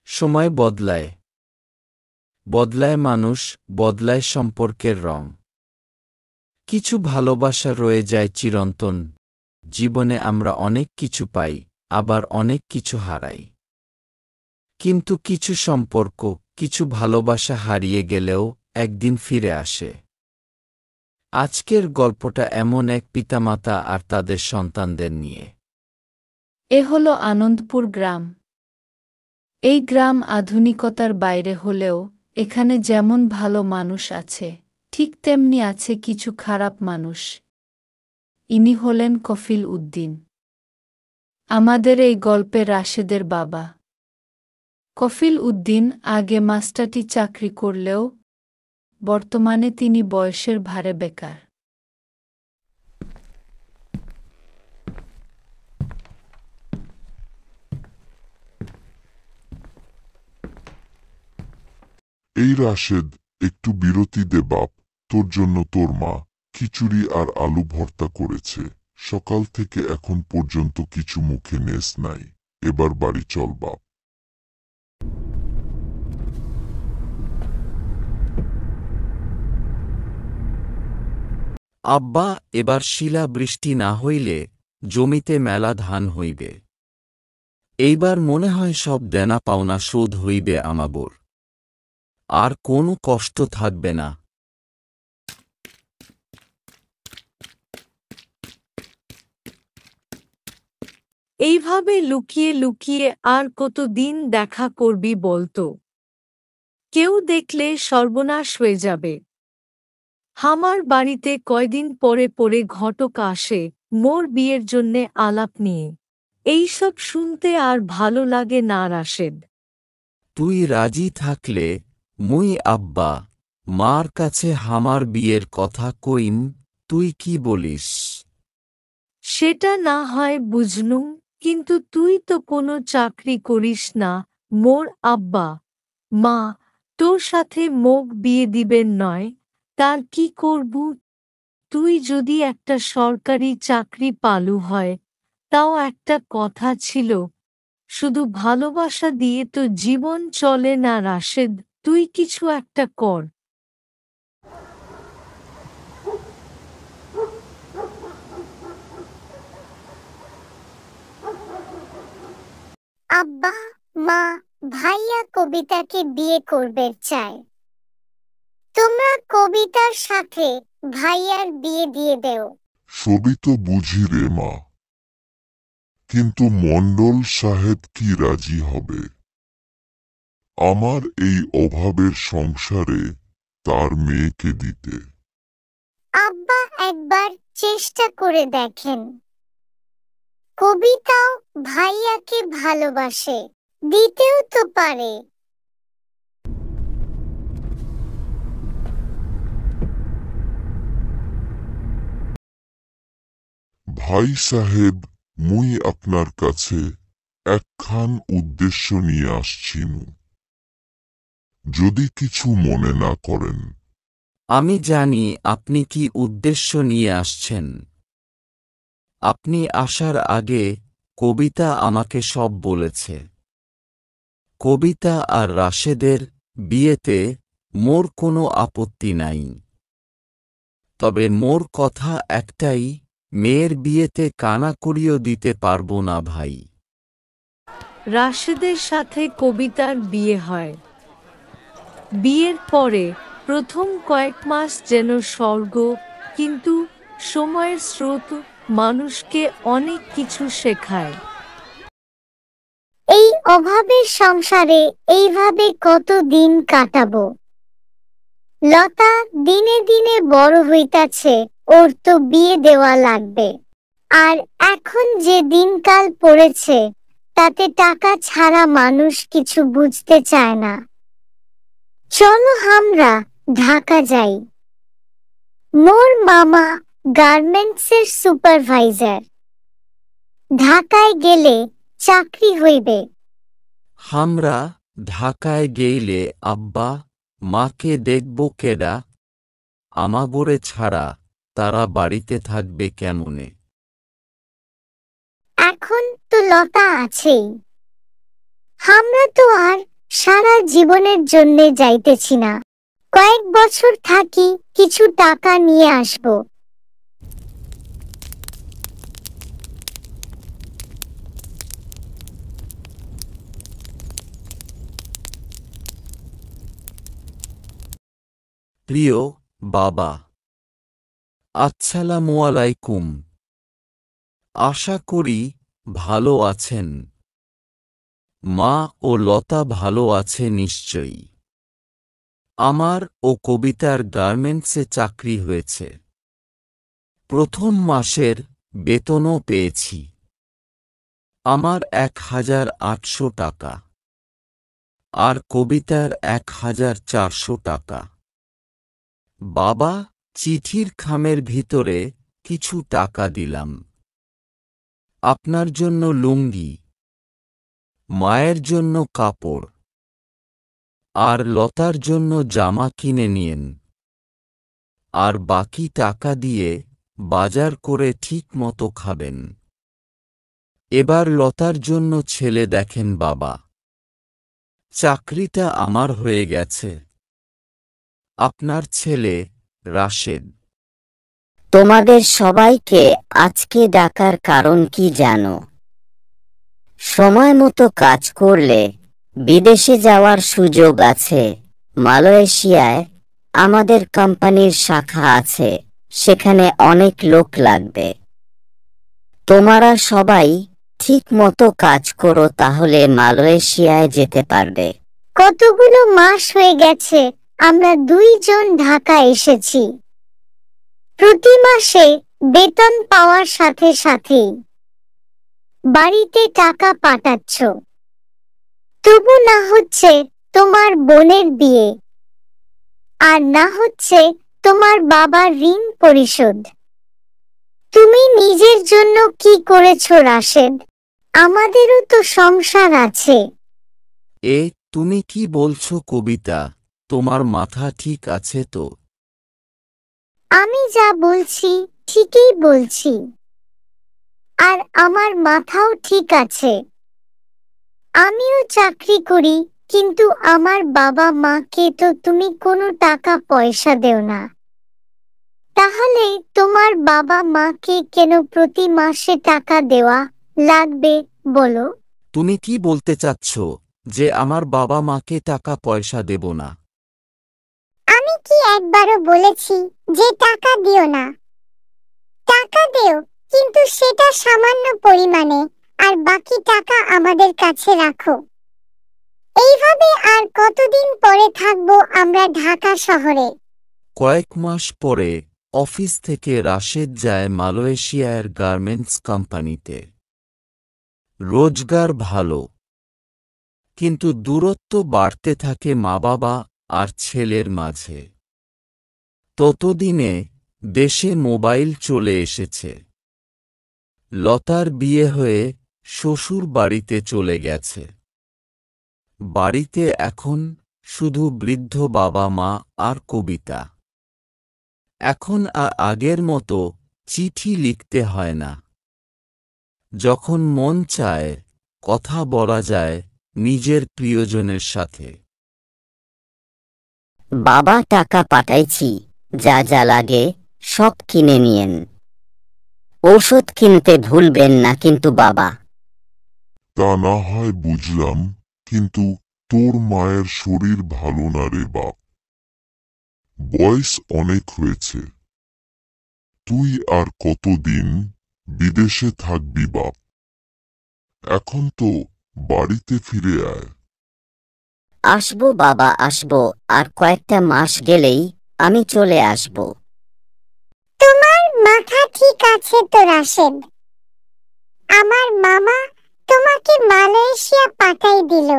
সময় বদলায়, বদলায় মানুষ, বদলায় সম্পর্কের রং। কিছু ভালোবাসা রয়ে যায় চিরন্তন। জীবনে আমরা অনেক কিছু পাই, আবার অনেক কিছু হারাই। কিন্তু কিছু সম্পর্ক, কিছু ভালোবাসা হারিয়ে গেলেও একদিন ফিরে আসে। আজকের গল্পটা এমন এক পিতামাতা আর তাদের সন্তানদের নিয়ে। এ হলো আনন্দপুর গ্রাম। এই গ্রাম আধুনিকতার বাইরে হলেও এখানে যেমন ভালো মানুষ আছে, ঠিক তেমনি আছে কিছু খারাপ মানুষ। ইনি হলেন কফিল উদ্দিন, আমাদের এই গল্পে রাশেদের বাবা। কফিল উদ্দিন আগে মাস্টারি চাকরি করলেও বর্তমানে তিনি বয়সের ভারে বেকার। এই রাশেদ, একটু বিরতি দে বাপ। তোর জন্য তোর মা খিচুড়ি আর আলু ভর্তা করেছে। সকাল থেকে এখন পর্যন্ত কিছু মুখে নেস নাই। এবার বাড়ি চল বাপ। আব্বা, এবার শিলা বৃষ্টি না হইলে জমিতে মেলা ধান হইবে। এইবার মনে হয় সব দেনা পাওনা শোধ হইবে আমাবর। আর কোনো কষ্ট থাকবে না। এইভাবে লুকিয়ে লুকিয়ে আর কতদিন দেখা করবি বলতো? কেউ দেখলে সর্বনাশ হয়ে যাবে। আমার বাড়িতে কয়দিন পরে পরে ঘটক আসে মোর বিয়ের জন্যে আলাপ নিয়ে। এইসব শুনতে আর ভালো লাগে না রাশেদ। তুই রাজি থাকলে মুই আব্বা মার কাছে হামার বিয়ের কথা কইম, তুই কি বলিস? সেটা না হয় বুঝলুম, কিন্তু তুই তো কোনো চাকরি করিস না। মোর আব্বা মা তোর সাথে মোক বিয়ে দিবেন নয়, তার কি করবু? তুই যদি একটা সরকারি চাকরি পালু হয়, তাও একটা কথা ছিল। শুধু ভালোবাসা দিয়ে তো জীবন চলে না রাশেদ, তুই কিছু একটা কর। আব্বা, মা, ভাইয়া কবিতাকে বিয়ে করবে চায়। তোমরা কবিতার সাথে ভাইয়ার বিয়ে দিয়ে দেও। সবই তো বুঝি রে মা, কিন্তু মণ্ডল সাহেব কি রাজি হবে? আমার এই অভাবের সংসারে তার মেয়েকে দিতে? আব্বা একবার চেষ্টা করে দেখেন। কবিতাও ভাইয়াকে ভালোবাসে, দিতেও তো পারে। ভাই সাহেব, মুই আপনার কাছে একখান উদ্দেশ্য নিয়ে আসছিনু, যদি কিছু মনে না করেন। আমি জানি আপনি কি উদ্দেশ্য নিয়ে আসছেন। আপনি আসার আগে কবিতা আমাকে সব বলেছে। কবিতা আর রাশেদের বিয়েতে মোর কোনো আপত্তি নাই। তবে মোর কথা একটাই, মেয়ের বিয়েতে কানাকড়িও দিতে পারব না ভাই। রাশেদের সাথে কবিতার বিয়ে হয়। বিয়ের পরে প্রথম কয়েক মাস যেন স্বর্গ, কিন্তু সময়ের স্রোত মানুষকে অনেক কিছু শেখায়। এই অভাবের সংসারে এইভাবে কত দিন কাটাবো? লতা দিনে দিনে বড় হইতাছে, ওর তো বিয়ে দেওয়া লাগবে। আর এখন যে দিনকাল পড়েছে, তাতে টাকা ছাড়া মানুষ কিছু বুঝতে চায় না। চলো আমরা ঢাকা যাই। মোর মামা গার্মেন্টসের সুপারভাইজার। ঢাকায় গেলে চাকরি হইবে। হামরা ঢাকায় গেইলে আব্বা মাকে দেখব কেডা? আমাগোরে ছাড়া তারা বাড়িতে থাকবে কেমনে? এখন তো লতা আছেই। আমরা তো আর সারা জীবনের জন্যে যাইতেছি না, কয়েক বছর থাকি, কিছু টাকা নিয়ে আসব। প্রিয় বাবা, আসসালামু আলাইকুম। আশা করি ভালো আছেন। মা ও লতা ভালো আছে নিশ্চয়ই। আমার ও কবিতার গার্মেন্টসে চাকরি হয়েছে। প্রথম মাসের বেতনও পেয়েছি। আমার ১,৮০০ টাকা আর কবিতার ১,৪০০ টাকা। বাবা, চিঠির খামের ভিতরে কিছু টাকা দিলাম। আপনার জন্য লুঙ্গি, মায়ের জন্য কাপড় আর লতার জন্য জামা কিনে নিয়েন। আর বাকি টাকা দিয়ে বাজার করে ঠিক মতো খাবেন। এবার লতার জন্য ছেলে দেখেন বাবা। চাকরিটা আমার হয়ে গেছে। আপনার ছেলে রাশেদ। তোমাদের সবাইকে আজকে ডাকার কারণ কি জানো? সময় মতো কাজ করলে বিদেশে যাওয়ার সুযোগ আছে। মালয়েশিয়ায় আমাদের কোম্পানির শাখা আছে, সেখানে অনেক লোক লাগবে। তোমরা সবাই ঠিক মতো কাজ করো, তাহলে মালয়েশিয়ায় যেতে পারবে। কতগুলো মাস হয়ে গেছে আমরা 2 জন ঢাকা এসেছি। প্রতি মাসে বেতন পাওয়ার সাথে সাথেই বাড়িতে টাকা পাঠাচ্ছ। তবু না হচ্ছে তোমার বোনের বিয়ে, আর না হচ্ছে তোমার বাবার ঋণ পরিশোধ। তুমি নিজের জন্য কি করেছো রাশেদ? আমাদেরও তো সংসার আছে। তুমি কি বলছো কবিতা? তোমার মাথা ঠিক আছে তো? আমি যা বলছি ঠিকই বলছি, আর আমার মাথাও ঠিক আছে। আমিও চাকরি করি, কিন্তু আমার বাবা মাকে তো তুমি কোনো টাকা পয়সা দেও না। তাহলে তোমার বাবা মাকে কেন প্রতি মাসে টাকা দেওয়া লাগবে বলো? তুমি কি বলতে চাচ্ছ যে আমার বাবা মাকে টাকা পয়সা দেব না? আমি কি একবারও বলেছি যে টাকা দিও না? টাকা দেও, কিন্তু সেটা সামান্য পরিমাণে, আর বাকি টাকা আমাদের কাছে রাখো। এইভাবে আর কতদিন পরে থাকবো আমরা ঢাকা শহরে? কয়েক মাস পরে অফিস থেকে রাশেদ যায় মালয়েশিয়ার গার্মেন্টস কোম্পানিতে। রোজগার ভালো, কিন্তু দূরত্ব বাড়তে থাকে মা বাবা আর ছেলের মাঝে। ততদিনে দেশে মোবাইল চলে এসেছে। লতার বিয়ে হয়ে শ্বশুর বাড়িতে চলে গেছে। বাড়িতে এখন শুধু বৃদ্ধ বাবা মা আর কবিতা। এখন আর আগের মতো চিঠি লিখতে হয় না। যখন মন চায় কথা বলা যায় নিজের প্রিয়জনের সাথে। বাবা, টাকা পাঠাইছি, যা যা লাগে সব কিনে নিয়েন। ঔষধ কিনতে ভুলবেন না কিন্তু বাবা। তা না হয় বুঝলাম, কিন্তু তোর মায়ের শরীর ভালো না রে বাপ। বয়স অনেক হয়েছে। তুই আর কতদিন বিদেশে থাকবি বাপ? এখন তো বাড়িতে ফিরে আয়। আসবো বাবা, আসবো। আর কয়েকটা মাস গেলেই আমি চলে আসব। তোমার মাথা ঠিক আছে তো রাশেদ? আমার মামা তোমাকে মালয়েশিয়া পাঠাই দিল,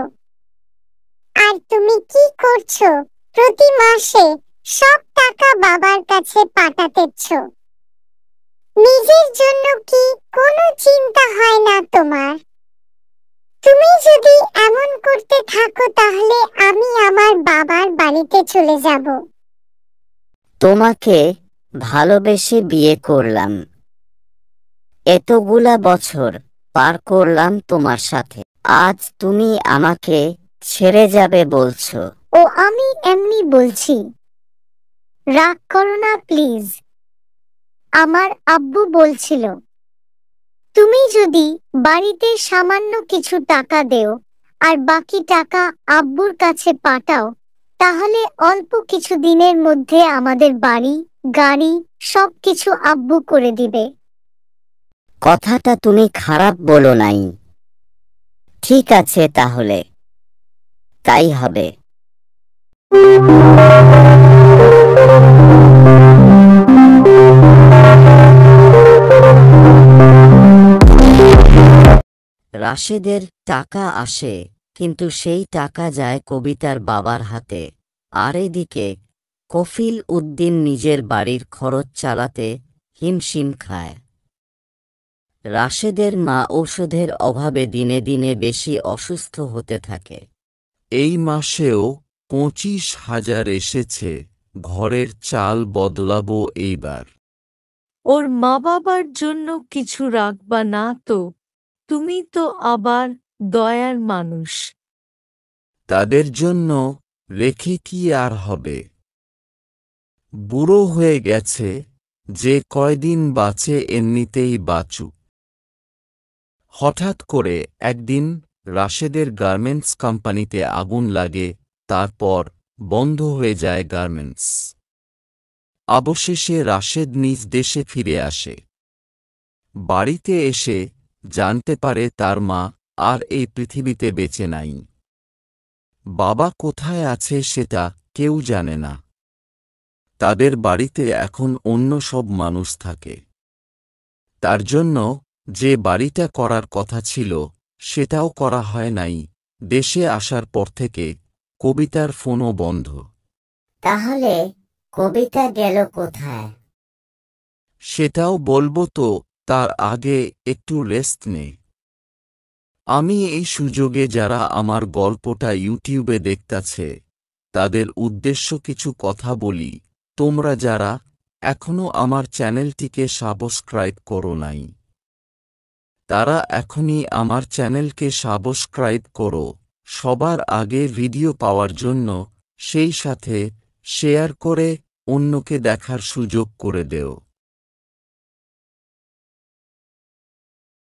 আর তুমি কি করছো? প্রতি মাসে সব টাকা বাবার কাছে পাঠাতেছ। নিজের জন্য কি কোনো চিন্তা হয় না তোমার? তুমি যদি এমন করতে থাকো তাহলে আমি আমার বাবার বাড়িতে চলে যাব। তোমাকে ভালোবেসে বিয়ে করলাম, এতগুলা বছর পার করলাম তোমার সাথে। আজ তুমি আমাকে ছেড়ে যাবে বলছো? ও আমি এমনি বলছি, রাগ করো না প্লিজ। আমার আব্বু বলছিল তুমি যদি বাড়িতে সামান্য কিছু টাকা দেও আর বাকি টাকা আব্বুর কাছে পাঠাও, তাহলে অল্প কিছু দিনের মধ্যে আমাদের বাড়ি, গাড়ি সবকিছু আব্বু করে দিবে। কথাটা তুমি খারাপ বলো নাই। ঠিক আছে তাহলে, তাই হবে। রাশেদের টাকা আসে, কিন্তু সেই টাকা যায় কবিতার বাবার হাতে। আর এদিকে কফিল উদ্দিন নিজের বাড়ির খরচ চালাতে হিমশিম খায়। রাশেদের মা ঔষধের অভাবে দিনে দিনে বেশি অসুস্থ হতে থাকে। এই মাসেও 25,000 এসেছে। ঘরের চাল বদলাবো এইবার। ওর মা বাবার জন্য কিছু রাখবা না তো? তুমি তো আবার দয়ার মানুষ। তাদের জন্য রেখে কি আর হবে? বুড়ো হয়ে গেছে, যে কয়দিন বাঁচে এমনিতেই বাঁচুক। হঠাৎ করে একদিন রাশেদের গার্মেন্টস কোম্পানিতে আগুন লাগে, তারপর বন্ধ হয়ে যায় গার্মেন্টস। অবশেষে রাশেদ নিজ দেশে ফিরে আসে। বাড়িতে এসে জানতে পারে তার মা আর এই পৃথিবীতে বেঁচে নাই। বাবা কোথায় আছে সেটা কেউ জানে না। তাদের বাড়িতে এখন অন্য সব মানুষ থাকে। তার জন্য যে বাড়িটা করার কথা ছিল সেটাও করা হয় নাই। দেশে আসার পর থেকে কবিতার ফোনও বন্ধ। তাহলে কবিতা গেল কোথায়? সেটাও বলবো তো, তার আগে একটু রেস্ট নে। আমি এই সুযোগে যারা আমার গল্পটা ইউটিউবে দেখতাছে তাদের উদ্দেশ্য কিছু কথা বলি। তোমরা যারা এখনো আমার চ্যানেলটিকে সাবস্ক্রাইব করো নাই, তারা এখনই আমার চ্যানেলকে সাবস্ক্রাইব করো সবার আগে ভিডিও পাওয়ার জন্য, সেই সাথে শেয়ার করে অন্যকে দেখার সুযোগ করে দেও।